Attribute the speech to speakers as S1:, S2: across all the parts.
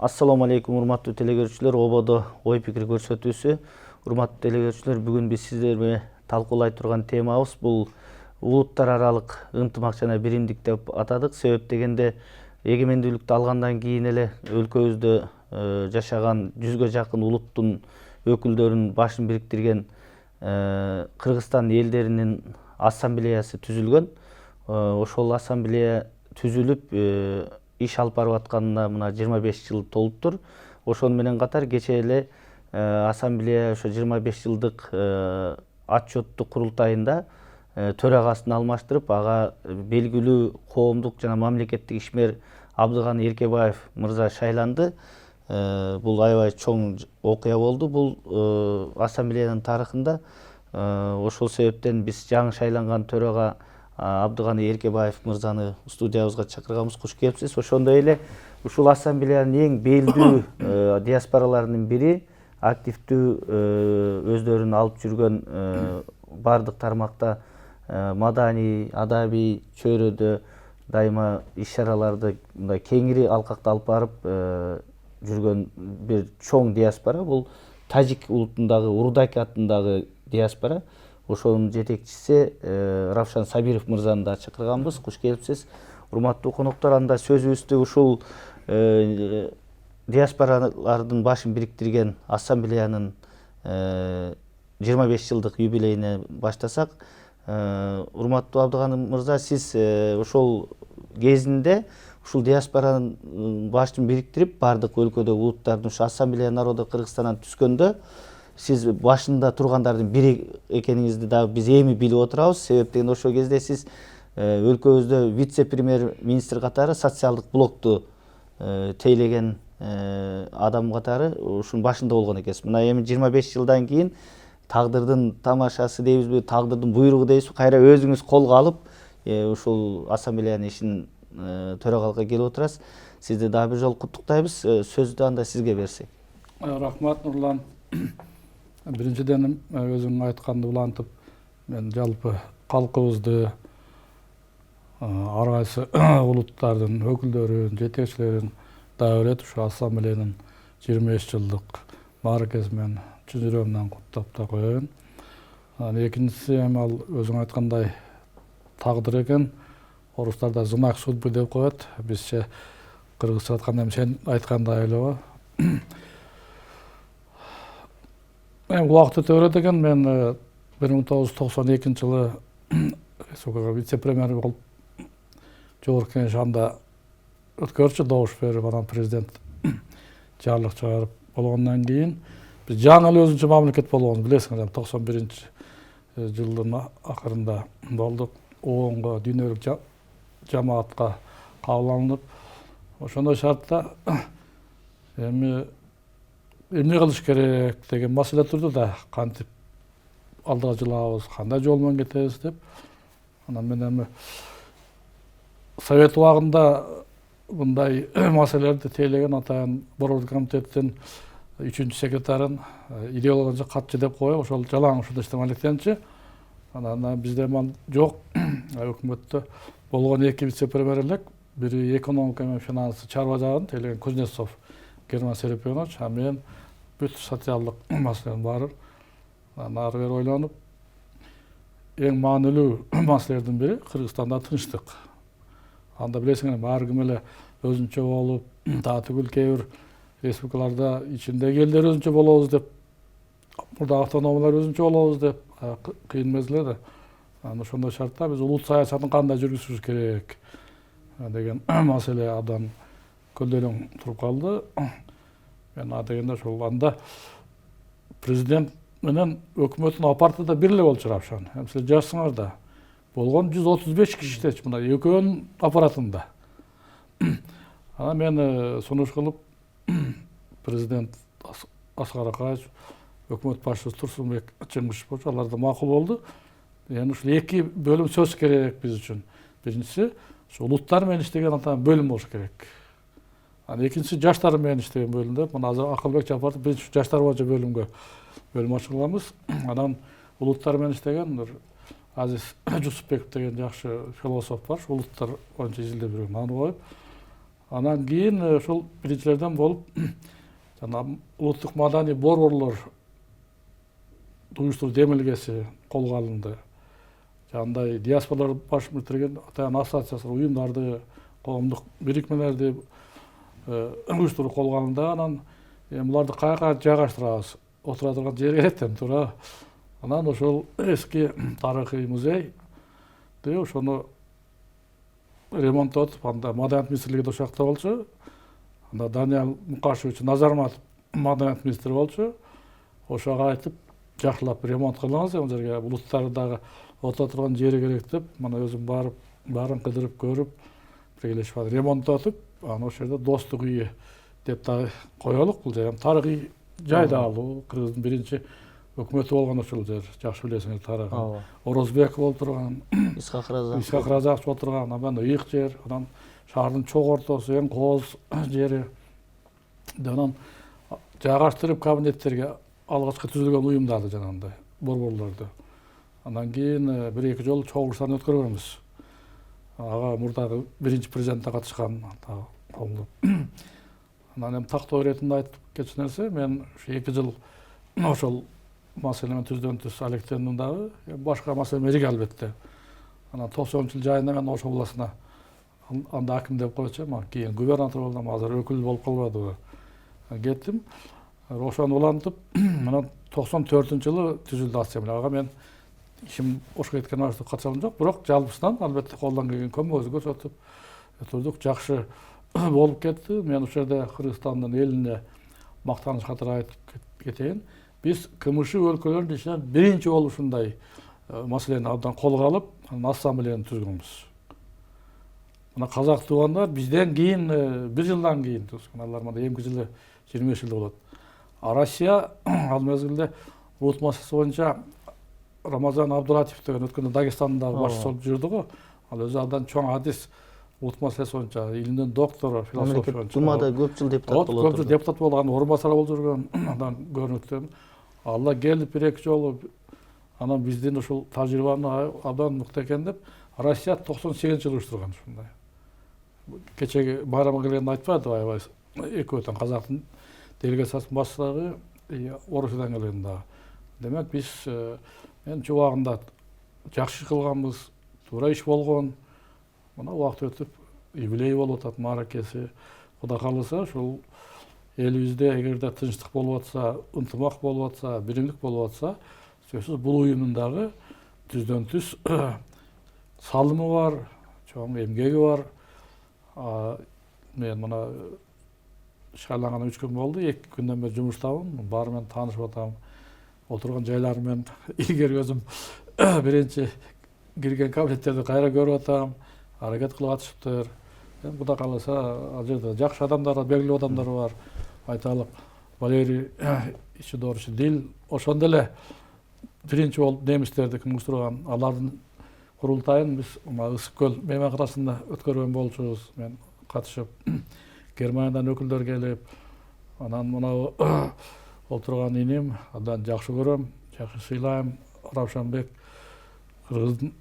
S1: Assalamu алейкум, урматтуу телекөрүүчүлөр. Ободо ой пикир көрсөтүүсү. Урматтуу телекөрүүчүлөр, бүгүн биз сиздер менен талкуулай турган темабыз бул улуттар аралык ынтымак жана биримдик деп атадык. Себеп дегенде эгемендүүлүктү алгандан кийин эле өлкөбүздө жашаган 100гө жакын улуттун өкүлдөрүнүн башын бириктирген Кыргызстан элдеринин ассамблеясы түзүлгөн. Ошол ассамблея түзүлүп иш алып барып атканына мына 25 жыл толуптур. Ошону менен катар кечээ эле ассамблея ошо 25 жылдык отчеттук курултайында төрагасын алмаштырып, ага белгилүү коомдук жана мамлекеттик ишмер Абдыганы Эркебаев мырза шайланды. Бул аябай чоң окуя болду бул ассамблеянын тарыхында. Ошол себептен биз жаңы шайланган төрага Абдыганы Эркебаев мырзаны студиябызга чакырганбыз. Куш келипсиз. Ошондой эле ушул ассамблеянын эң белдүү диаспораларынын бири, активдүү өздөрүн алып жүргөн бардык тармакта маданий, адабий чөйрөдө дайыма иш-чараларды мындай кеңири алкакта алып барып жүргөн бир чоң диаспора. Бул Тажик улутундагы Урудаки атындагы диаспора. Ошонун жетекчиси Равшан Сабиров мырзаны да чакырганбыз. Куш келипсиз. Урматтуу коноктор, анда сөзүбүздү ушул диаспоралардын башын бириктирген ассамблеянын 25 жылдык юбилейине баштасак. Урматтуу Абдыганы мырза, сиз ошол кезинде ушул диаспоранын башын бириктирип бардык өлкөдөгү улуттардын ушу ассамблея народа Кыргызстандан түзгөндө сиз башында тургандардын бири экениңизди да биз эми билип отурабыз. Себеп дегенде ошол кезде сиз өлкөбүздө вице-премьер-министр катары социалдык блокту тейлеген адам катары ушунун башында болгон экенсиз. Мына эми 25 жылдан кийин тагдырдын тамашасы дейбизби, тагдырдын буйругу дейбизби, кайра өзүңүз колго алып ушул ассамблеянын ишин төрагалыкка келип отурасыз. Сизди дагы бир жолу куттуктайбыз. Сөздү анда сизге берсек.
S2: Рахмат, Нурлан. Биринчиден өзүң айтканды улантып, мен жалпы калкыбызды ар кайсы улуттардын өкүлдөрүн, жетекчилерин дагы эле ушу ассамблеянын 25 жылдык мааракеси менен чын жүрөгүмдөн куттап да коеюн. Экинчиси, эми ал өзүң айткандай тагдыр экен. Орустарда знак судьбы деп коет. Бизче кыргызча айтканда сен айткандай эле го. Убакыт өтө берет экен. Мен 1992 жылы вице-премьер болуп жогорку кеңеш анда өткөрчү, добуш берип, анан президент жарлык чыгарып болгондон кийин биз жаңы эле өзүнчө мамлекет болгонун билесиңер. 91 жылдын акырында болдук. ООНго дүйнөлүк жамаатка кабыл алынып, ошондой шартта эми эмне кылыш керек деген маселе турду да, кантип алдыга жылабыз, кандай жол менен кетебиз деп. Анан мен эми совет убагында мындай маселелерди тейлеген атайын Борбордук комитеттин 3-секретарын идеология катчы деп коюп, ошол жалаң ушунда иштемек электенчи. Анан бизде жок. Өкмөттө болгон эки вице-премьер элек, бири экономика менен финансы чарба жагын тейлеген Кузнецов Герман Серепионович, а мен бүт социалдык маселенин баарын ары бери ойлонуп, эң маанилүү маселелердин бири Кыргызстанда тынчтык. Анда билесиңер, ар ким эле өзүнчө болуп, түгүл кээ бир республикаларда ичиндеги элдер өзүнчө болобуз деп, мурда автономиялар өзүнчө болобуз деп кыйын мезгил эле. Ошондой шартта биз улут саясатын кандай жүргүзүшүбүз керек деген маселе абдан көлдөөлөң туруп калды. Мен дегенде ошол анда президент менен өкмөттүн аппараты бир эле болчу Равшан. Силер жазсыңар да. Болгон 135 кишидечи мына экөөнүн аппаратында. Анан мен сунуш кылып президент Аскар Акаевич, өкмөт башчысы Турсунбек Чыңгышев, алар да макул болду. Эми ушул эки бөлүм сөз керек биз үчүн. Биринчиси ушу улуттар менен иштеген бөлүм болуш керек. Анан экинчиси жаштар менен иштеген бөлүм деп, мына азыр Акылбек Жапаров биринчи жаштар боюнча бөлүм ачкыламыз. Анан улуттар менен иштеген Азиз Жусупбеков деген жакшы философ бар, улуттар боюнча изилдеп жүргөн, аны коюп, Анан кийин ушул биринчилерден болуп жана улуттук маданий борборлор уюштуруу демилгеси колго алынды. Жандай диаспоралар баш бирген атайын ассоциациялар, уюмдарды, коомдук бирикмелерди уюштуруу колго алынды. Анан буларды каяка жайгаштырабыз? Отура турган жер керек да, туура. Анан ошол эски тарыхый музей ошону ремонттотуп, анда маданият министрлиги ошол жакта болчу. Анда Даниал Мукашевич Назарматов маданият министри болчу. Ошого айтып, жакшылап ремонт кылыңыз, ал жерге булуттарды дагы отура турган жери керек деп, мына өзүм барып, баарын кыдырып көрүп, биргелешип ремонттотуп, анан ошол жерде достук үйү деп дагы коелук. Бул жер тарыхый жай да ал, Кыргыздын биринчи өкмөтү болгон ошол жер, жакшы билесиңер тарыхын. Орозбек болуп турган,
S1: Исхак Разак.
S2: Исхак Разак болуп турган, анан ыйык жер, анан шаардын чок ортосу, эң кооз жери. Анан жайгаштырып кабинеттерге алгачкы түзүлгөн уюмдарды жанагындай, борборлорду. Анан кийин 1-2 жолу чогулуштарын өткөргөнбүз. Ага мурдагы биринчи президент катышкан колдоп. Анан эми тактоо иретинде айтып кетчү нерсе, мен 2 жыл ошол маселе менен түздөн-түз алектендим дагы. Башка маселе мерик албетте. Анан 90-жыл жайында мен Ош областына анда аким деп койчу, кийин губернатор болдум, азыр өкүл болуп калбадыбы. Кеттим. Ошону улантып, мына 94-жылы түзүлдү ассамблея. Ага мен ишим Ошко кеткен убакытта катышканым жок, бирок жалпысынан албетте колдон келген көмөгүбүздү көрсөтүп өтүрдүк. Жакшы болуп кетти. Мен ошол жерде Кыргызстандын элине мактаныч катары айтып кетейин. Биз КМШ өлкөлөрүнүн ичинен биринчи болуп ушундай маселени абдан колго алып, ассамблеяны түзгөнбүз. Мына казак туугандар бизден кийин 1 жылдан кийин түзгөн. Алар мында эмки жылы 25 жыл болот. Россия ал мезгилде улут маселеси боюнча Рамазан Абдуратов деген өткөндө Дагестанда башчы болуп жүрдү го. Ал өзү абдан чоң адис улут маселеси боюнча илимдин доктору, философ.
S1: Думада көп жыл депутат болуп
S2: Көп жыл депутат болгон, орун басары болуп жүргөн, андан көрүнүктүү. Алла келип 1-2 жолу анан биздин ушул тажрыйбаны абдан мыкты экен деп Россия 98-жылы уюштурган ушундай. Кечеги байрамга келгенде айтпады, аябай экөөтөн казактын делегациясынын баштыгы Орусиядан келген дагы. Демек биз мен убагында жакшы кылганбыз, туура иш болгон. Мына убакыт өтүп юбилей болуп атат, мааракеси. Кудай кааласа, ушул элибизде эгерде тынчтык болуп атса, ынтымак болуп атса, биримдик болуп атса, сөзсүз бул уюмдун дагы түздөн-түз салымы бар, чоң эмгеги бар. Мен мына шайлангандан 3 күн болду, 2 күндөн бери жумуштамын, баары менен таанышып атам. Отурган жайлары менен илгери өзүм биринчи кирген кабинеттерди кайра көрүп атам, аракет кылып атышыптыр. Кудай кааласа, ал жерде жакшы адамдар, белгилүү адамдар бар. Айталык, Валерий Ишидорович Дил, ошондо эле биринчи болуп немистерди уюштурган, алардын курултайын биз Ысык көл мейманканасында өткөргөн болчубуз. Мен катышып, Германиядан өкүлдөр келип, анан мына отурган иним, абдан жакшы көрөм, жакшы сыйлайм. Равшанбек Кыргыздын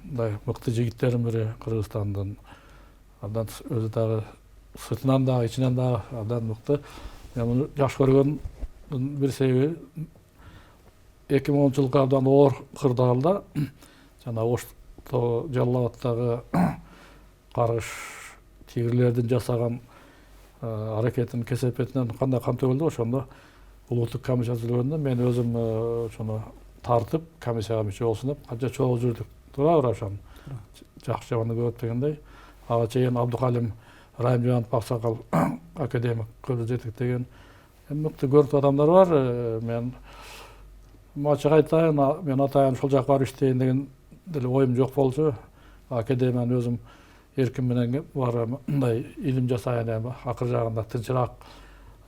S2: мындай мыкты жигиттердин бири, Кыргызстандын. Абдан өзү дагы сыртынан дагы, ичинен дагы абдан мыкты. Мен муну жакшы көргөндүн бир себеби 2010-жылкы абдан оор кырдаалда жана Ошто Жалал Абадтагы каргыш тигирлердин жасаган аракетин кесепетинен кандай кам төгүлдү, ошондо улуттук комиссия түзүлгөндө мен өзүм ошону тартып комиссияга мүчө болсун деп канча чогуу жүрдүк. Туурабы Равшан? Жакшы жаманды көрөт дегендей. Ага чейин Абдукалим Райымжанов аксакал академик көбү жетектеген мыкты көрүнүктүү адамдар бар. Мен ачык айтайын, мен атайын ушул жака барып иштейин деген деле оюм жок болчу. Академияны өзүм эркин менен барып мындай илим жасайын, акыр жагында тынчыраак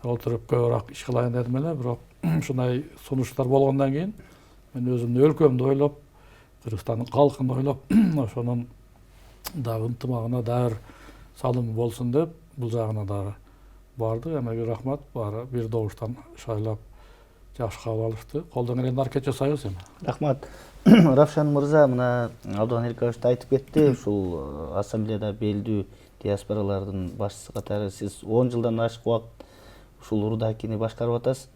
S2: отуруп көбүрөөк иш кылайын дедим эле. Бирок ушундай сунуштар болгондон кийин мен өзүмдүн өлкөмдү ойлоп, Кыргызстандын калкын ойлоп, ошонун дагы ынтымагына дагы салым болсун деп бул жагына дагы барды. Эмеге рахмат, баары бир добуштан шайлап жакшы кабыл алышты. Колдон келгенди аракет жасайбыз эми.
S1: Рахмат. Равшан мырза, мына Абдыган Эркебаевич айтып кетти, ушул ассамблеяда белдүү диаспоралардын башчысы катары сиз 10 жылдан ашык убакыт ушул Рудакини башкарып атасыз.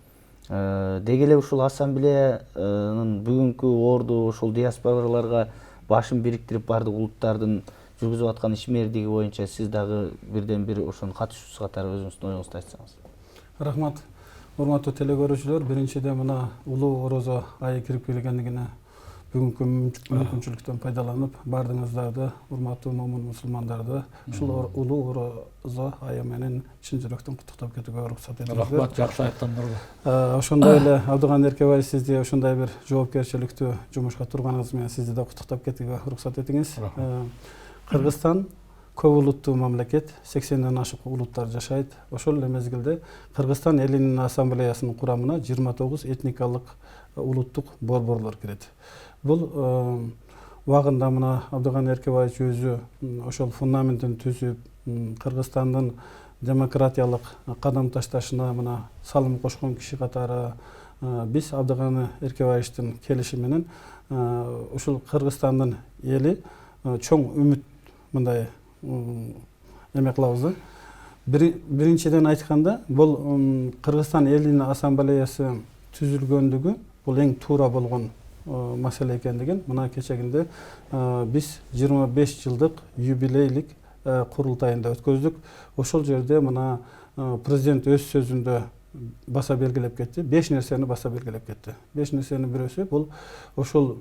S1: Деги эле ушул ассамблеянын бүгүнкү орду ушул диаспораларга башын бириктирип бардык улуттардын жүргүзүп аткан ишмердиги боюнча сиз дагы бирден бир ошонун катышуучусу катары өзүңүздүн оюңузду айтсаңыз.
S3: Рахмат. Урматтуу телекөрүүчүлөр, биринчиден мына улуу орозо айы кирип келгендигине бүгүнкү мүмкүнчүлүктөн пайдаланып, бардыгыңыздарды, урматтуу момун мусулмандарды ушул улуу орозо айы менен чын жүрөктөн куттуктап кетүүгө уруксат этиңиздер.
S2: Рахмат, жакшы айттыңдар.
S3: Ошондой эле Абдыган Эркебай сизди ушундай бир жоопкерчиликтүү жумушка турганыңыз менен сизди да куттуктап кетүүгө уруксат этиңиз. Кыргызстан көп улуттуу мамлекет, 80ден ашык улуттар жашайт. Ошол эле мезгилде Кыргызстан элинин ассамблеясынын курамына 29 этникалык улуттук борборлор кирет. Бул убагында мына Абдыган Эркебаевич өзү ошол фундаментин түзүп, Кыргызстандын демократиялык кадам ташташына мына салым кошкон киши катары биз Абдыган Эркебаевичтин келиши менен ушул Кыргызстандын эли чоң үмүт мындай эме кылабыз. Биринчиден айтканда, бул Кыргызстан элинин ассамблеясы түзүлгөндүгү бул эң туура болгон маселе экендигин мына кечегинде биз 25 жылдык юбилейлик курултайында өткөздүк. Ошол жерде мына президент өз сөзүндө баса белгилеп кетти. 5 нерсени баса белгилеп кетти. 5 нерсенин бирөөсү бул ошол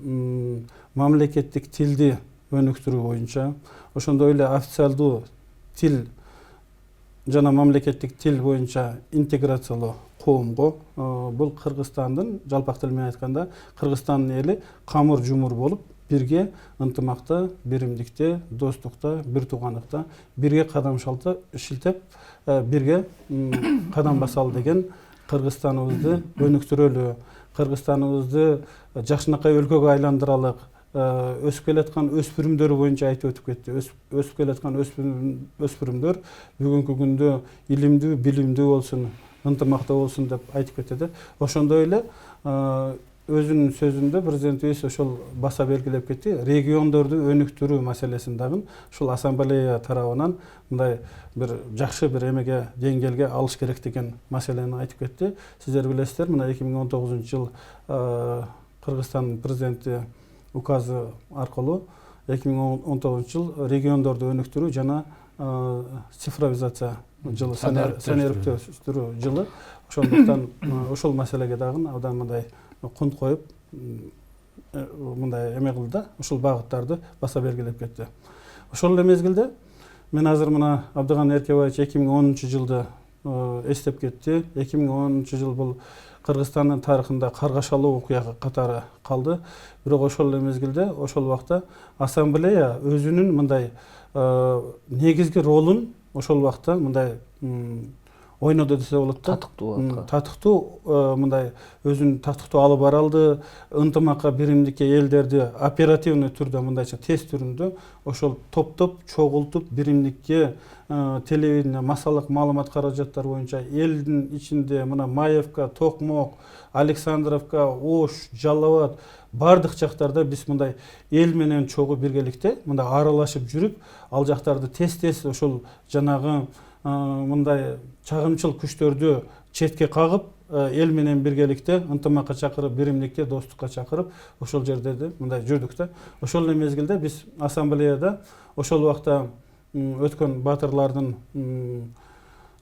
S3: мамлекеттик тилди өнүктүрүү боюнча, ошондой эле официалдуу тил жана мамлекеттик тил боюнча интеграциялоо коомго, бул Кыргызстандын жалпак тил менен айтканда Кыргызстандын эли камыр жумур болуп бирге ынтымакта, биримдикте, достукта, бир туугандыкта бирге кадам шилтеп, бирге кадам басалы деген Кыргызстаныбызды өнүктүрөлү, Кыргызстаныбызды жакшынакай өлкөгө айландыралык, өсүп келаткан өспүрүмдөр боюнча айтып өтүп кетти. Өсүп келаткан өспүрүмдөр бүгүнкү күндө илимдүү, билимдүү болсун, ынтымактуу болсун деп айтып кетти. Ошондой эле өзүнүн сөзүндө президентибиз ошол баса белгилеп кетти. Региондорду өнүктүрүү маселесин дагы ушул ассамблея тарабынан мындай бир жакшы бир эмеге, деңгээлге алыш керек деген маселени айтып кетти. Сиздер билесиздер, мына 2019-жыл Кыргызстан президенти указы аркылуу 2019-жыл региондорду өнүктүрүү жана цифровизация жылы, санариптештирүү жылы. Ошондуктан ошол маселеге дагы абдан мындай кунт коюп, мындай эме кылды да, ушул багыттарды баса белгилеп кетти. Ошол эле мезгилде мен азыр мына Абдыган Эркебаевич 2010-жылды эстеп кетти. 2010-жыл бул Кыргызстандын тарыхында каргашалуу окуя катары калды. Бирок ошол эле мезгилде, ошол убакта ассамблея өзүнүн мындай негизги ролун ошол убакта мындай ойноду десе болот да. Татыктуу мындай өзүн татыктуу алып бара алды. Ынтымакка, биримдикке элдерди оперативный түрдө, мындайча тез түрүндө ошол топтоп, чогултуп, биримдикке телевидение, массалык маалымат каражаттары боюнча элдин ичинде мына Маевка, Токмок, Александровка, Ош, Жалал Абад бардык жактарда биз мындай эл менен чогуу биргеликте мындай аралашып жүрүп, ал жактарды тез-тез ошол жанагы мындай чагымчыл күчтөрдү четке кагып, эл менен биргеликте ынтымакка чакырып, биримдикке, достукка чакырып, ошол жерде мындай жүрдүк да. Ошол эле мезгилде биз ассамблеяда ошол убакта өткөн батырлардын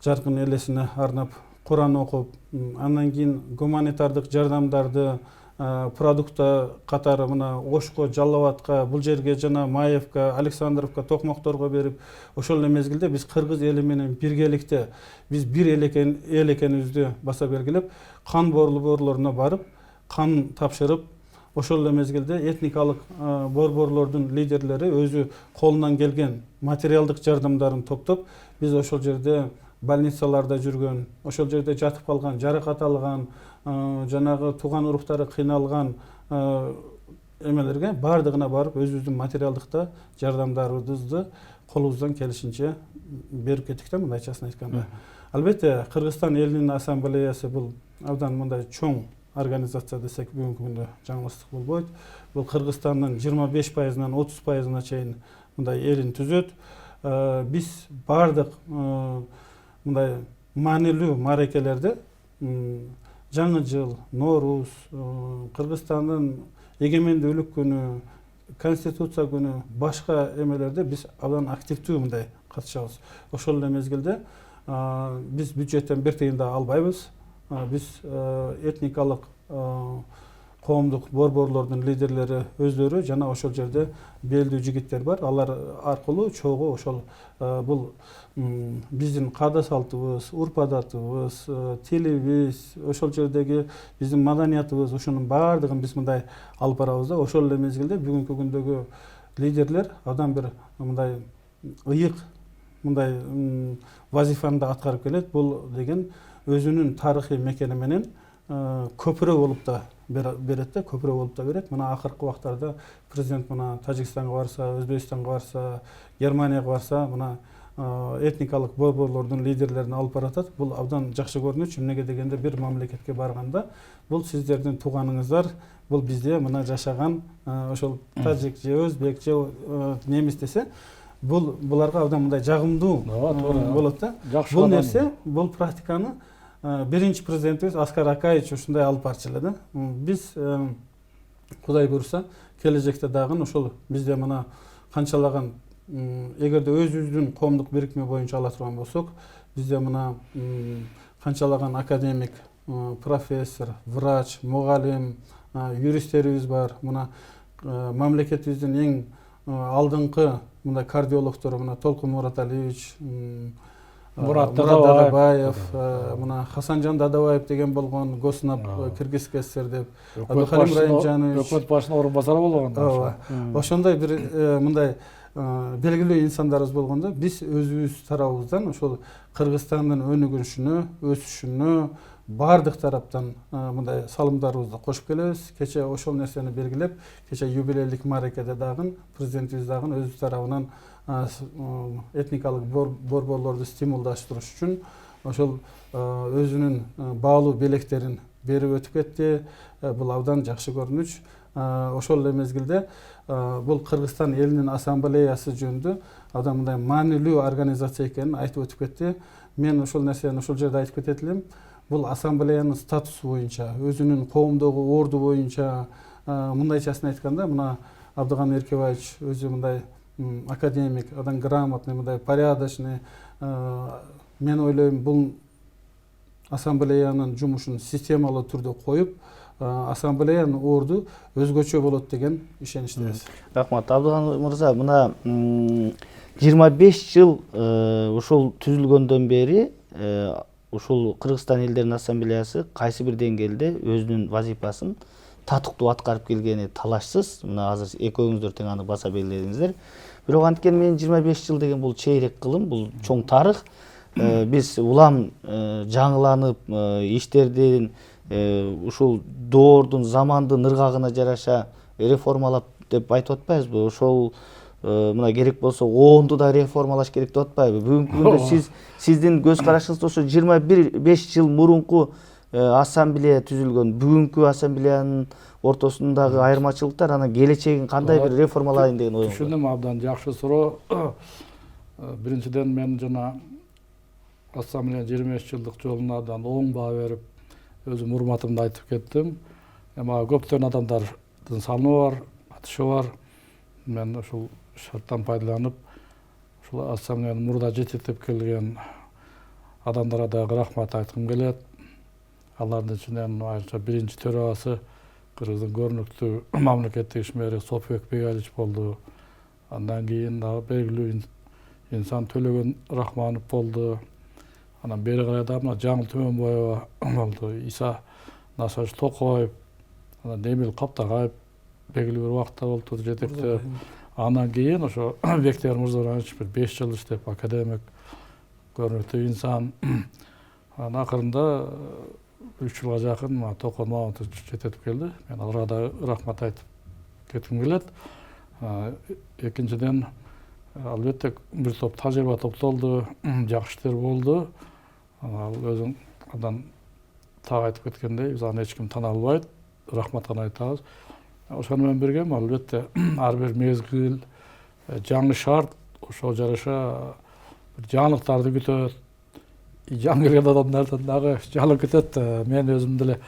S3: жаркын элесине арнап Куран окуп, андан кийин гуманитардык жардамдарды продукта катары мына Ошко, Жалал Абадка, бул жерге жана Маевка, Александровка, Токмокторго берип, ошол эле мезгилде биз кыргыз эли менен биргеликте биз бир эл экенибизди баса белгилеп, кан борборлоруна барып, кан тапшырып, ошол эле мезгилде этникалык борборлордун лидерлери өзү колунан келген материалдык жардамдарын топтоп, биз ошол жерде больницаларда жүргөн, ошол жерде жатып калган, жаракат алган, жанагы тууган уруктары кыйналган эмелерге бардыгына барып, өзүбүздүн материалдыкта жардамдарыбызды колубуздан келишинче берип кеттик да, мындайчасын айтканда. Албетте, Кыргызстан элинин ассамблеясы бул абдан мындай чоң организация десек бүгүнкү күндө жаңылыштык болбойт. Бул Кыргызстандын 25%-нан 30%-на чейин мындай элин түзөт. биз бардык мындай маанилүү мааракелерди жаңы жыл, Норуз, Кыргызстандын эгемендүүлүк күнү, Конституция күнү, башка эмелерде биз абдан активдүү мындай катышабыз. Ошол эле мезгилде биз бюджеттен бир тыйын да албайбыз. Биз этникалык коомдук борборлордун лидерлери өздөрү жана ошол жерде белдүү жигиттер бар. Алар аркылуу чогуу ошол бул биздин каада салтыбыз, урп адатыбыз, тилибиз, ошол жердеги биздин маданиятыбыз, ошонун баардыгын биз мындай алып барабыз да. Ошол эле мезгилде бүгүнкү күндөгү лидерлер абдан бир мындай ыйык мындай вазифаны да аткарып келет. Бул деген өзүнүн тарыхый мекени менен көпүрө болуп да берет да, көпүрө болуп да берет. Мына акыркы убактарда президент мына Тажикстанга барса, Өзбекстанга барса, Германияга барса, мына этникалык борборлордун лидерлерин алып баратат. Бул абдан жакшы көрүнүч. Эмнеге дегенде бир мамлекетке барганда бул сиздердин тууганыңыздар, бул бизде мына жашаган ошол тажик же өзбек же немис десе, буларга абдан мындай жагымдуу болот да. Бул нерсе, бул практиканы биринчи президентибиз Аскар Акаевич ушундай алып барчу эле да. Биз Кудай буйруса келечекте дагы ошол бизде мына канчалаган эгерде өзүбүздүн коомдук бирикме боюнча ала турган болсок, бизде мына канчалаган академик, профессор, врач, мугалим, юристтерибиз бар. Мына мамлекетибиздин эң алдыңкы мындай кардиологдор мына Толкун Мураталиевич, Мурат Дадабаев, мына Хасанжан Дадабаев деген болгон Госнаб Кыргызский ССР деп, Абдухалим Райымжанович,
S2: өкмөт башынын орун басары болгон.
S3: Ошондой бир мындай белгилүү инсандарыбыз болгондо биз өзүбүз тарабыбыздан ошол Кыргызстандын өнүгүшүнө, өсүшүнө бардык тараптан мындай салымдарыбызды кошуп келебиз. Кече ошол нерсени белгилеп, кече юбилейлик мааракеде дагы президентибиз дагы өзү тарабынан этникалык борборлорду стимулдаштырыш үчүн ошол өзүнүн баалуу белектерин берип өтүп кетти. Бул абдан жакшы көрүнүч. Ошол эле мезгилде бул Кыргызстан элинин ассамблеясы жөнүндө абдан мындай маанилүү организация экенин айтып өтүп кетти. Мен ошол нерсени ошол жерде айтып кетет элем. Бул ассамблеянын статусу боюнча, өзүнүн коомдогу орду боюнча, мындайчасын айтканда, мына Абдыган Эркебаевич өзү мындай академик, абдан грамотный, мындай порядочный. Мен ойлойм, бул ассамблеянын жумушун системалуу түрдө коюп, ассамблеянын орду өзгөчө болот деген ишеничтебиз.
S1: Рахмат, Абдыган мырза, мына 25 жыл ушул түзүлгөндөн бери ушул Кыргызстан элдеринин ассамблеясы кайсы бир деңгээлде өзүнүн вазифасын татыктуу аткарып келгени талашсыз. Мына азыр экөөңүздөр тең аны баса белгиледиңиздер. Бирок анткени менин 25 жыл деген бул чейрек кылым, бул чоң тарых. Биз улам жаңыланып, иштердин ушул доордун, замандын ыргагына жараша реформалап деп айтып атпайбызбы? Ошол мына керек болсо 10-ду да реформалаш керек деп атпайбы? Бүгүнкү күндө сиздин көз карашыңызда ошо 25 жыл мурунку ассамблея түзүлгөн, бүгүнкү ассамблеянын ортосундагы айырмачылыктар, анан келечегин кандай бир реформалайын деген оюңуз бар?
S2: Түшүндүм, абдан жакшы суроо. Биринчиден мен жана ассамблея 25 жылдык жолуна абдан оң баа берип, өзүм урматымды айтып кеттим. Эми көптөгөн адамдардын салымы бар, катышы бар. Мен ушул шарттан пайдаланып, ушул ассамблеяны мурда жетектеп келген адамдарга дагы рахмат айткым келет. Алардын ичинен биринчи төрагасы Кыргыздын көрүнүктүү мамлекеттик ишмери Сопбек Бегалич болду. Андан кийин дагы белгилүү инсан Төлөгөн Рахманов болду. Анан бери карай да мына Жаңыл Төмөнбаева болду, Иса Насаш Токоев, анан Эмил Каптагаев белгилүү бир убакта болду жетекте. Андан кийин ошо Бектияр Мырзабанович бир 5 жыл иштеп, академик, көрүнүктүү инсан. Анан акырында 3 жылга жакын Токон Маматович жететип келди. Мен аларга да рахмат айтып кетким келет. Экинчиден, албетте бир топ тажрыйба топтолду, жакшы иштер болду. Ал өзүң абдан так айтып кеткендей, биз аны эч ким тана албайт, рахмат гана айтабыз. Ошону менен бирге албетте ар бир мезгил, жаңы шарт, ошого жараша бир жаңылыктарды күтөт. Жаңы келген адамдардан дагы жаңылык күтөт. Мен өзүм деле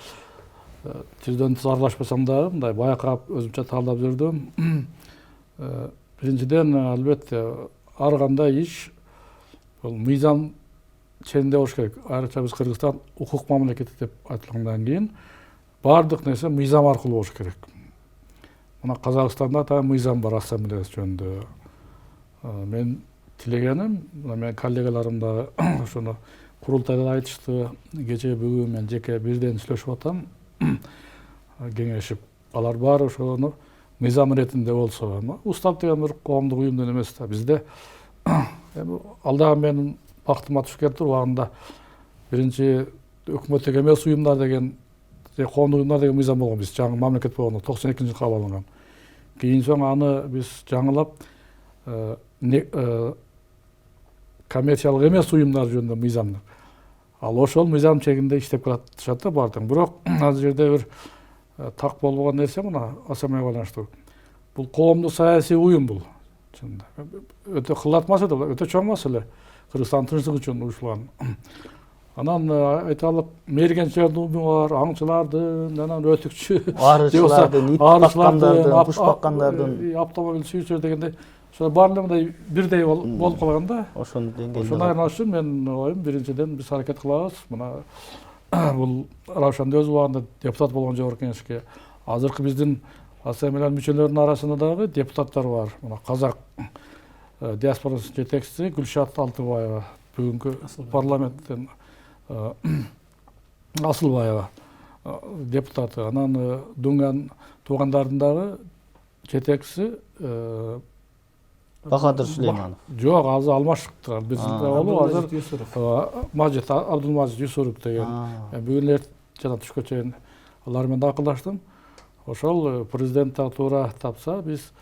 S2: тизден тиз аралашпасам да мындай байкап өзүмчө талдап жүрдүм. Биринчиден албетте ар кандай иш бул мыйзам ченинде болуш керек. Айрыкча биз Кыргызстан укук мамлекети деп айтылгандан кийин бардык нерсе мыйзам аркылуу болуш керек. Мына Казакстанда да мыйзам бар ассамблея жөнүндө. Мен тилегеним, мен коллегаларым да ошону курултайда айтышты. Кече бүгүн мен жеке бирден сүйлөшүп атам. Кеңешип, алар баары ошону мыйзам иретинде болсо, устав деген бир коомдук уюмдун эмес да. Бизде алдагы менин бактыма түшүп келиптир. Убагында биринчи өкмөттүк эмес уюмдар деген, коомдук уюмдар деген мыйзам болгон. Биз жаңы мамлекет болгондо 92-жылы кабыл алынган. Кийин соң аны биз жаңылап коммерциялык эмес уюмдар жөнүндө мыйзам. Ал ошол мыйзам чегинде иштеп келатышат да бардык. Бирок ал жерде бир так болбогон нерсе мына ассамблеяга байланыштуу. Бул коомдук саясий уюм бул. Чынында өтө кылат маселе, өтө чоң маселе. Кыргызстан тынчтык үчүн уюштурулган. Анан айталык мергенчилердин уюму бар, аңчылардын, анан өтүкчү,
S1: арычлардын, ит баккандардын, куш баккандардын,
S2: автомобиль сүйүүчүлөр дегендей, ошо баардыгы мындай бирдей болуп калган да.
S1: Ошону деңгээлде.
S2: Ошону айырмаш үчүн мен оюм биринчиден биз аракет кылабыз. Мына бул Равшан өз убагында депутат болгон жогорку кеңешке, азыркы биздин ассамблеянын мүчөлөрүнүн арасында дагы депутаттар бар. Мына казак диаспорасынын жетекчиси Гүлшат Алтыбаева, бүгүнкү парламенттен Асылбаева депутаты. Анан Дунган туугандардын дагы жетекчиси
S1: Бахадыр Сулейманов.
S2: Жок, азыр алмашыктыр. Биздин болуп азыр Мажит Абдулмажит Юсуров деген. Бүгүн жана түшкө чейин алар менен акылдаштым. Ошол президент туура тапса, биз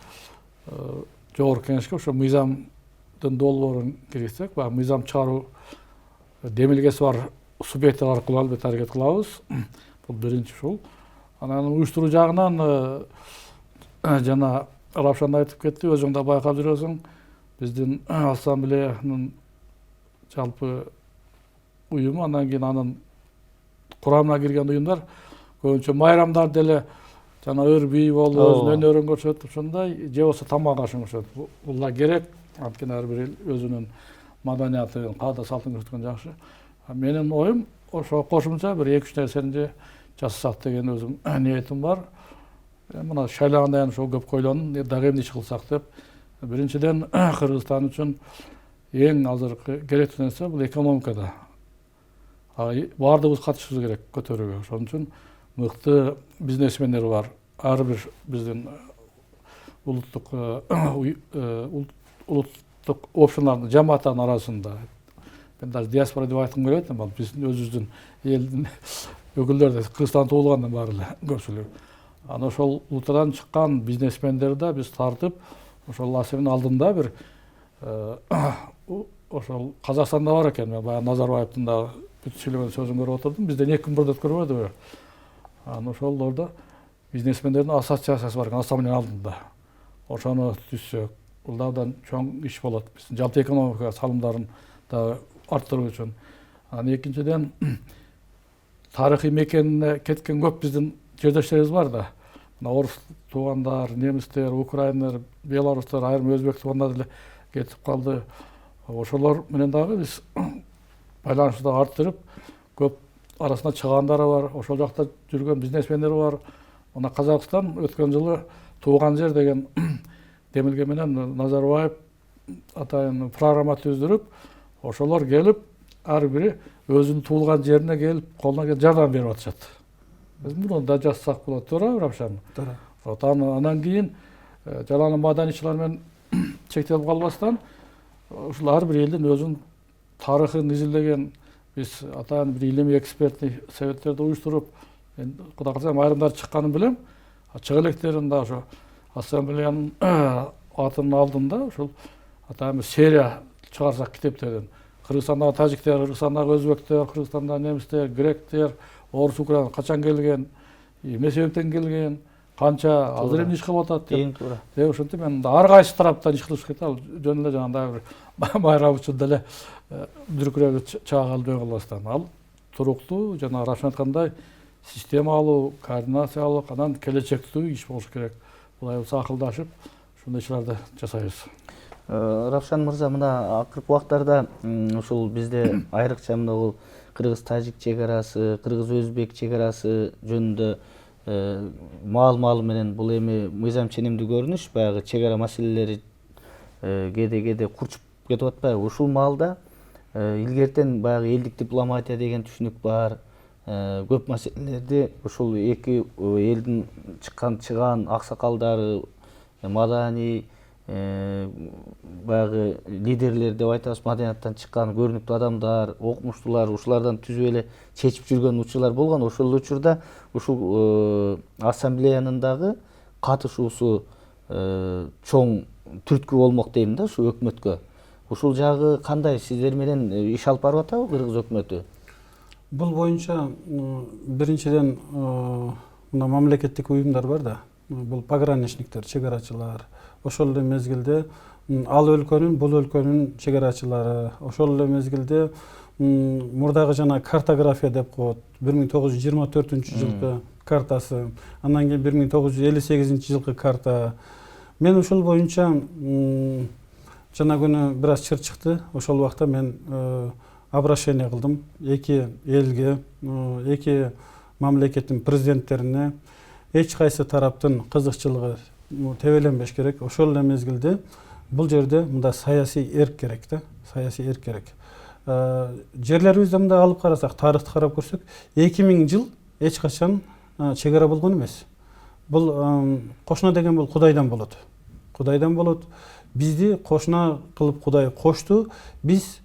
S2: жогорку кеңешке ошо мыйзамдын долбоорун киргизсек, баягы мыйзам чыгаруу демилгеси бар субъекттер аркылуу албетте аракет кылабыз. Бул биринчи ушул. Анан уюштуруу жагынан жана Равшан айтып кетти, өзүң да байкап жүрөсүң. Биздин ассамблеянын жалпы уюму, андан кийин анын курамына кирген уюмдар көбүнчө майрамдар деле жана ыр бий болуп, өзүнүн өнөрүн көрсөтүп, ушундай же болбосо тамак ашын көрсөтүп. Бул керек. Анткени ар бир эл өзүнүн маданиятын, каада салтын көрсөткөн жакшы. Менин оюм ошо кошумча бир 2-3 нерсени жасасак деген өзүм ниетим бар. Мына шайлагандай ошо көп койлонун дагы эмне иш кылсак деп. Биринчиден Кыргызстан үчүн эң азыркы керектүү нерсе бул экономикада. Баардыгыбыз катышыбыз керек көтөрүүгө. Ошон үчүн мыкты бизнесмендер бар. Ар бир биздин улуттук опшондардын жамааттын арасында. Мен даже диаспора деп айткым келет, биздин өзүбүздүн элдин өкүлдөрү Кыргызстан туулгандан баары эле көпчүлүгү. Аны ошол улуттардан чыккан бизнесмендерди да биз тартып, ошол ассамблеянын алдында бир ошол Казакстанда бар экен. Мен баягы Назарбаевдин да бүт сүйлөгөн сөзүн көрүп отурдум. Бизде 2 күн бурда өткөрбөдүбү? Аны ошолордо бизнесмендердин ассоциациясы бар экен ассамблеянын алдында. Ошону түзсөк, бул абдан чоң иш болот. Биздин жалпы экономика салымдарын да арттыруу үчүн. Анан экинчиден тарыхый мекенине кеткен көп биздин жердештерибиз бар да. Мына орус туугандар, немистер, украиндар, белорустар, айрым өзбек туугандар деле кетип калды. Ошолор менен дагы биз байланышты арттырып, көп арасында чыгандары бар, ошол жакта жүргөн бизнесмендер бар. Мына Казакстан өткөн жылы тууган жер деген демилге менен Назарбаев атайын программа түздүрүп, ошолор келип, ар бири өзүнүн туулган жерине келип, колуна келип жардам берип атышат. Биз муну да жазсак болот, туура Равшан? Туура. Анан кийин жалаң маданичлар менен чектелип калбастан, ушул ар бир элдин өзүнүн тарыхын изилдеген биз атайын бир илимий экспертный советтерди уюштуруп, мен Кудай кааласа айрымдары чыкканын билем. Чыга электерин да ошо ассамблеянын атынын алдында ушул атайын бир серия чыгарсак китептерден. Кыргызстандагы тажиктер, Кыргызстандагы өзбектер, Кыргызстандагы немистер, гректер, орус, украин качан келген, эмне себептен келген, канча азыр эмне иш кылып атат деп.
S1: Эң туура.
S2: Ошентип мен ар кайсы тараптан иш кылыш керек. Ал жөн эле жанагындай бир майрап үчүн деле дүркүрөп чаагалы кылбастан. Ал туруктуу жана Равшан айткандай системалуу, координациялуу, анан келечектүү иш болуш керек. Булай болсо акылдашып ушундай ишлерди жасайбыз.
S1: Равшан мырза, мына акыркы убактарда ушул бизде айрыкча мына бул кыргыз-тажик чек арасы, кыргыз-өзбек чек арасы жөнүндө маал менен бул эми мыйзам ченемдүү көрүнүш, баягы чек ара маселелери кээде курчуп кетип атпайбы? Ушул маалда илгертен баягы элдик дипломатия деген түшүнүк бар. Көп маселелерди ушул эки элдин чыган аксакалдары, маданий баягы лидерлер деп айтабыз, маданияттан чыккан көрүнүктүү адамдар, окумуштуулар, ушулардан түзүп эле чечип жүргөн учурлар болгон. Ошол учурда ушул ассамблеянын дагы катышуусу чоң түрткү болмок дейм да ушу өкмөткө. Ушул жагы кандай, сиздер менен иш алып барып атабы кыргыз өкмөтү?
S3: Бул боюнча биринчиден мына мамлекеттик уюмдар бар да. Бул пограничниктер, чек арачылар. Ошол эле мезгилде ал өлкөнүн, бул өлкөнүн чек арачылары, ошол эле мезгилде мурдагы жана картография деп коет. 1924-жылкы картасы, андан кийин 1958-жылкы карта. Мен ушул боюнча жана күнү бир аз чыр чыкты. Ошол убакта мен обращение кылдым эки элге, эки мамлекеттин президенттерине. Эч кайсы тараптын кызыкчылыгы тебеленбеш керек. Ошол эле мезгилде бул жерде мында саясий эрк керек да, саясий эрк керек. Жерлерибизде мында алып карасак, тарыхты карап көрсөк, 2000 жыл эч качан чек ара болгон эмес. Бул кошуна деген бул Кудайдан болот. Кудайдан болот. Бизди кошуна кылып Кудай кошту. Биз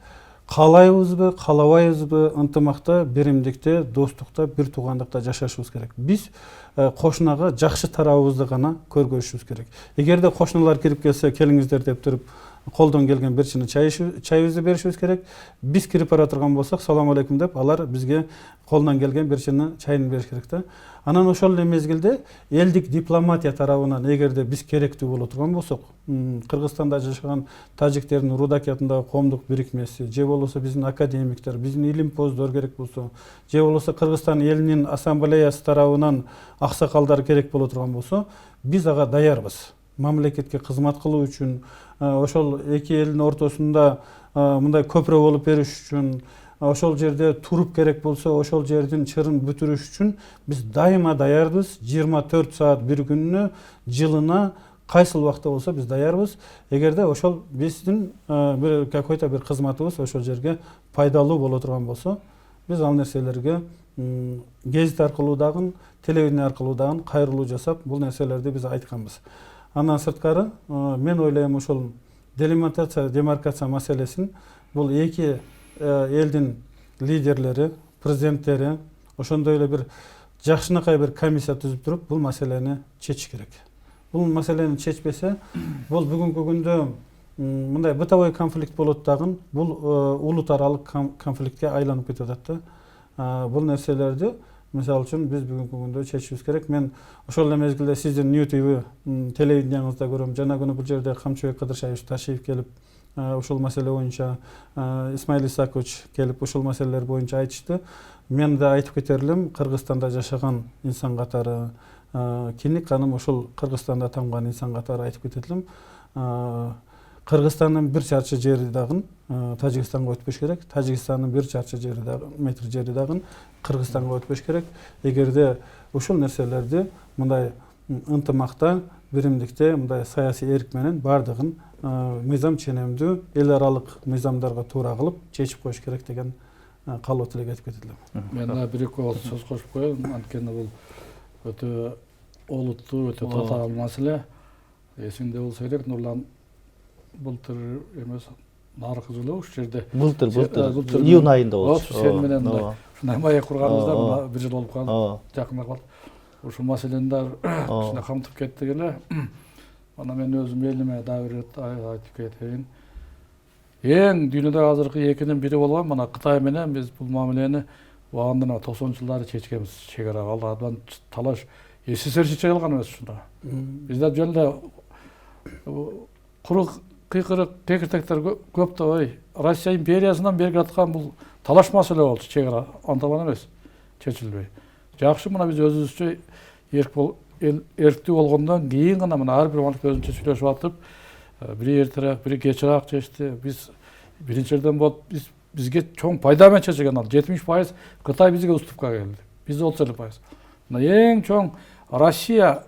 S3: каалайбызбы, каалабайбызбы, ынтымакта, биримдикте, достукта, бир туугандыкта жашашыбыз керек. Биз кошунага жакшы тарабыбызды гана көргөзүшүбүз керек. Эгерде кошуналар кирип келсе, келиңиздер деп туруп, колдон келген бир чыны чайыбызды беришибиз керек. Биз кирип бара турган болсок, салам алейкум деп, алар бизге колунан келген бир чыны чайын бериш керек да. Анан ошол эле мезгилде элдик дипломатия тарабынан эгерде биз керектүү боло турган болсок, Кыргызстанда жашаган тажиктердин Рудакиятындагы коомдук бирикмеси, же болбосо биздин академиктер, биздин илимпоздор керек болсо, же болбосо Кыргызстан элинин ассамблеясы тарабынан аксакалдар керек боло турган болсо, биз ага даярбыз. Мамлекетке кызмат кылуу үчүн, ошол эки элдин ортосунда мындай көпүрө болуп бериш үчүн, ошол жерде туруп керек болсо, ошол жердин чырын бүтүрүш үчүн биз дайыма даярбыз. 24 саат бир күнүнө, жылына кайсыл убакта болсо биз даярбыз. Эгерде ошол биздин бир какой-то бир кызматыбыз ошол жерге пайдалуу боло турган болсо, биз ал нерселерге гезит аркылуу дагы, телевидение аркылуу дагы кайрылуу жасап, бул нерселерди биз айтканбыз. Андан сырткары, мен ойлойм ошол делимитация, демаркация маселесин бул эки элдин лидерлери, президенттери ошондой эле бир жакшынакай бир комиссия түзүп туруп, бул маселени чечиш керек. Бул маселени чечпесе, бул бүгүнкү күндө мындай бытовой конфликт болот дагы, бул улут аралык конфликтке айланып кетип атат да. Бул нерселерди мисалы үчүн биз бүгүнкү күндө чечишибиз керек. Мен ошол эле мезгилде сиздин New TV телевидениеңизде көрөм. Жана күнү бул жерде Камчыбек Кыдыршаевич Ташиев келип, ушул маселе боюнча Исмаил Исакович келип ушул маселелер боюнча айтышты. Мен да айтып кетер элем, Кыргызстанда жашаган инсан катары, киник каным ушул Кыргызстанда тамган инсан катары айтып кетет элем. Кыргызстандын бир чарчы жери дагы Тажикстанга өтпөш керек. Тажикстандын бир чарчы жери дагы, метр жери дагы Кыргызстанга өтпөш керек. Эгерде ушул нерселерди мындай ынтымакта, биримдикте, мындай саясий эрк менен бардыгын мыйзам ченемдүү, эл аралык мыйзамдарга туура кылып чечип коюш керек деген каалоо тилек айтып кетет элем.
S2: Мен да бир эки сөз кошуп коеюн. Анткени бул өтө олуттуу, өтө татаал маселе. Эсиңде болсо керек, Нурлан былтыр эмес, наркы жылы ушу жерде.
S1: Былтыр июнь айында болчу.
S2: Сен менен ушундай маек курганыбызда бир жыл болуп калды, жакында калды. Ушул маселени да ушундай камтып кеттик эле. Ана мен өзүм элиме дагы бир айтып кетейин. Эң дүйнөдө азыркы экинин бири болгон мына Кытай менен биз бул мамилени убагында 90-жылдары чечкенбиз. Чек ара алардан талаш СССР чече алган эмес ушунда. Бизде жөн эле куру кыйкырык кекиртектер көп да Россия империясынан берги аткан бул талаш маселе болду, чек ара анталан эмес, чечилбей. Жакшы мына биз өзүбүзчө эрктүү болгондон кийин гана мына ар бир мамлекет өзүнчө сүйлөшүп атып, бири эртерээк, бири кечирээк чечти. Биз биринчиден болуп бизге чоң пайда менен чечилген ал. 70% Кытай бизге уступка келди. Биз 30%. Мына эң чоң Россия,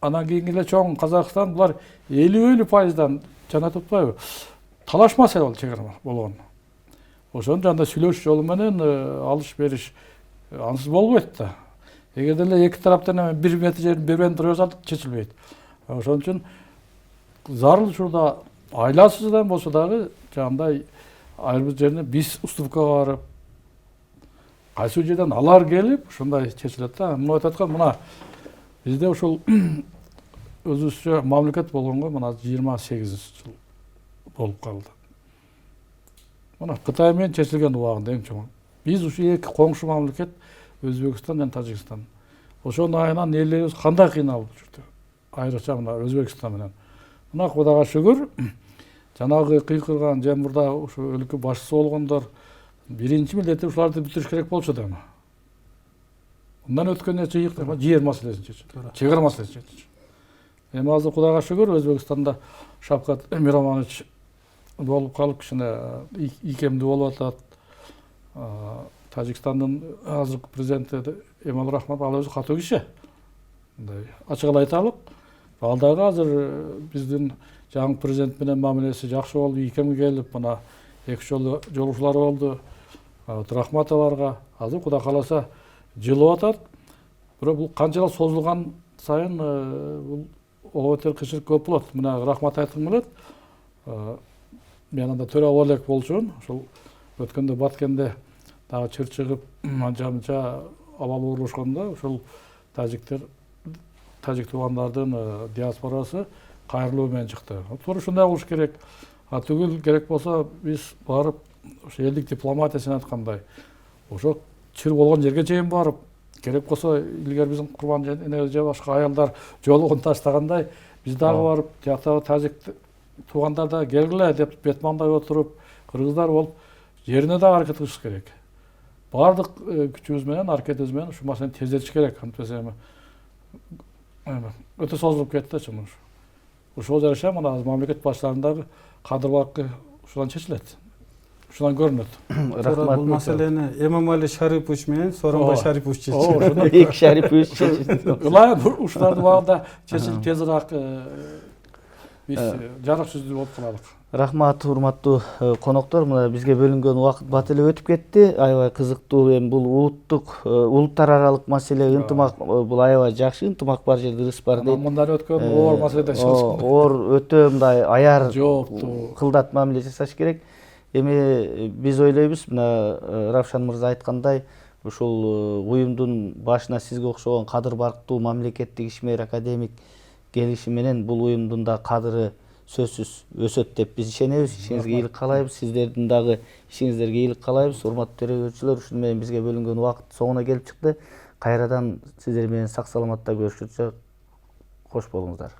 S2: анан кийин эле чоң Казакстан, булар 50% жана тутпайбы? Талаш маселе болду, чек ара болгон. Ошону жанда сүйлөшүү жолу менен алыш бериш ансыз болбойт да. Эгерде эле эки тараптан бир метр жерин бербен тура берсе чечилбейт. Ошон үчүн зарыл учурда айласыздан болсо дагы жандай ар бир жерине биз уступкага барып, кайсы жерден алар келип ушундай чечилет да. Мына айтып аткан мына бизде ушул өзүбүзчө мамлекет болгонго мына 28 жыл болуп калды. Мына Кытай менен чечилген убагында эң чоң. Биз ушу эки коңшу мамлекет Өзбекстан жана Тажикстан. Ошонун айынан элибиз кандай кыйналып жүрдү. Айрыкча мына Өзбекстан менен. Мына Кудайга шүгүр, жанагы кыйкырган же мурда ушу өлкө башчысы болгондор биринчи милдети ушуларды бүтүрүш керек болчу да. Мындан өткөн жыйык жер маселесин чечти. Чек ара маселесин чечти. Эми азыр Кудайга шүгүр Өзбекстанда Шавкат Миромонович болуп калып кичине ийкемдүү болуп атат. Тажикстандын азыркы президенти Эмомали Рахмонов ал өзү катуу киши. Мындай ачык эле айталык. Ал дагы азыр биздин жаңы президент менен мамилеси жакшы болду, ийкемге келип, мына эки жолу жолугушуулар болду. Рахмат аларга. Азыр Кудай кааласа жылып атат. Бирок бул канчалык созулган сайын бул өтө кыйынчылык көп болот. Мына рахмат айткым келет. Мен анда төрө болек болчумун. Ошол өткөндө Баткенде дагы чыр чыгып, анча абал уурушканда ошол тажик туугандардын диаспорасы кайрылуу менен чыкты. Туура ушундай болуш керек. Түгүл керек болсо биз барып ошо элдик дипломатиясын айткандай ошо чыр болгон жерге чейин барып, керек болсо илгери биздин курман эне же башка аялдар жолугун таштагандай биз дагы барып, тияктагы тажик туугандар да келгиле деп бетмандай отуруп, кыргыздар болуп жерине дагы аракет кылыш керек. Бардык күчүбүз менен, аракетибиз менен ушу маселени тездетиш керек. Антпесе өтө созулуп кетти чын. Ошол жараша мына мамлекет башчыларындагы кадыр баркы ушудан чечилет. Ушудан көрүнөт.
S3: Рахмат. Бул маселени Эмомали Шарипович менен Сооронбай Шарипович чечти.
S1: Эки Шарипович чечти.
S2: Ылайым ушулардын убагында чечилип тезирээк биз жарык сөздүү болуп калалык.
S1: Рахмат, урматтуу коноктор, мына бизге бөлүнгөн убакыт бат эле өтүп кетти. Аябай кызыктуу, эми бул улуттар аралык маселе, ынтымак, бул аябай жакшы, ынтымак бар жерде ырыс бар дейт.
S2: Мындан өткөн оор маселеде чыгышкан.
S1: Оор өтө мындай аяр кылдат мамиле жасаш керек. Эми биз ойлойбуз, мына Равшан мырза айткандай, ушул уюмдун башына сизге окшогон кадыр барктуу мамлекеттик ишмер академик келиши менен бул уюмдун да кадыры сөзсүз өсөт деп биз ишенебиз. Ишиңизге ийгилик каалайбыз. Сиздердин дагы ишиңиздерге ийгилик каалайбыз. Урматтуу төрөгөрчүлөр, ушуну менен бизге бөлүнгөн убакыт соңуна келип чыкты. Кайрадан сиздер менен сак саламатта көрүшкөнчө кош болуңуздар.